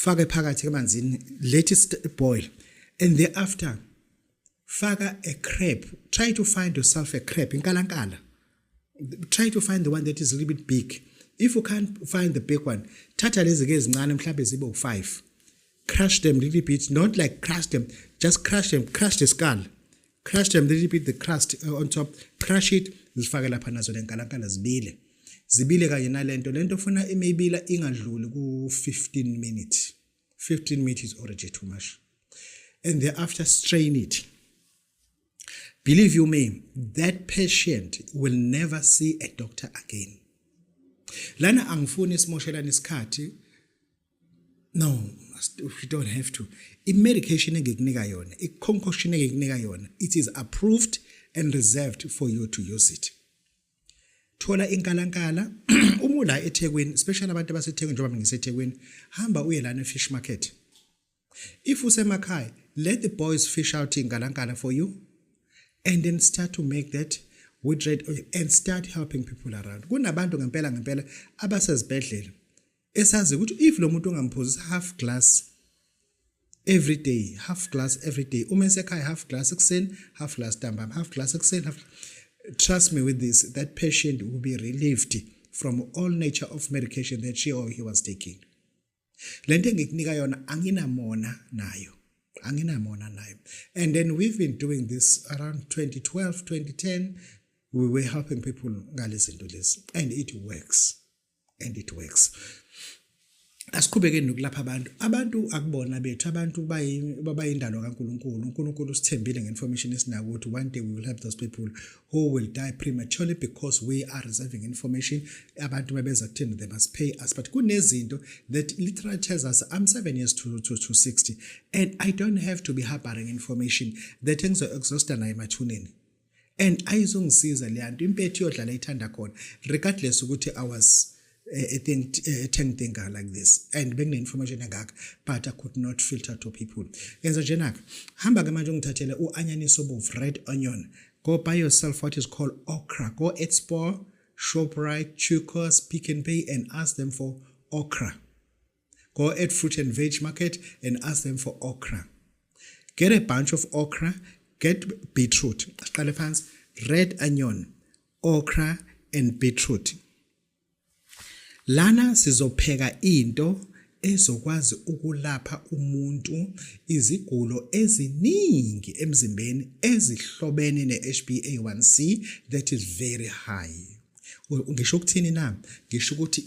faka phakathi emanzini, let it boil, and thereafter faka a crab. Try to find yourself a crab inkalankala. Try to find the one that is a little bit big. If you can't find the big one, thatha lezi ke ezincane mhlawumbe zibe u5. Crush them a little bit, not like crush them, just crush them, crush the skull. Crush them a little bit, the crust on top, crush it, zifake lapha nazo lenkalankala zibile. Zibile kanye nalento, lento funa imebila ingadluli ku 15 minutes. 15 minutes is already too much. And thereafter strain it. Believe you me, that patient will never see a doctor again. Lana angifuni ismoshelana isikhathi. No, you don't have to. I-medication engikunika yona, i-concoction engikunika yona, it is approved and reserved for you to use it. Thola inkalankala, uma la eThekwini, especially abantu abaseThekwini njengoba ngiseThekwini, hamba uye lana efish market. If usemakhaya, let the boys fish out inkalankala for you, and then start to make that with red oil and start helping people around. Kunabantu ngempela abasezibhedlela esazi ukuthi if lo muntu ungamphuzisa half glass every day, uma esekhaya half glass ekuseni, half glass ntambama, half glass ekuseni, trust me with this, that patient will be relieved from all nature of medication that she or he was taking. Lento engikunika yona anginamona nayo. And then we've been doing this around 2012, 2010. We were helping people listen to this, and it works. Asiqhubeke nokulapha abantu akubona bethu abantu babayindalo kaNkuluNkulu. uNkulunkulu usithembile ngeinformation esinako ukuthi one day we will help those people who will die prematurely because we are reserving information. Abantu mabeza kuthini, they must pay us, but kunezinto that literally tells us I'm 7 years to 60 and I don't have to be harboring information that exhaust nayo emathuneni. And ayizongisiza le nto impethu yodlala ithanda khona regardless ukuthi I was a thinker like this and being the information engaka, but I could not filter to people. Yenza njenaka, hamba ke manje ungithathele uanyanyisi obovu, red onion. Go buy yourself what is called okra. Go at Spar, Shoprite, Chukos, Pick n Pay and ask them for okra. Go at Fruit and Veg Market and ask them for okra. Get a bunch of okra, get beetroot, red onion, okra and beetroot. Lana sizopheka into ezokwazi ukulapha umuntu izigulo eziningi emzimbeni ezihlobene neHbA1c that is very high. Ngisho ukuthini na? Ngisho ukuthi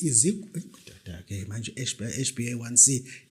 manje HbA1c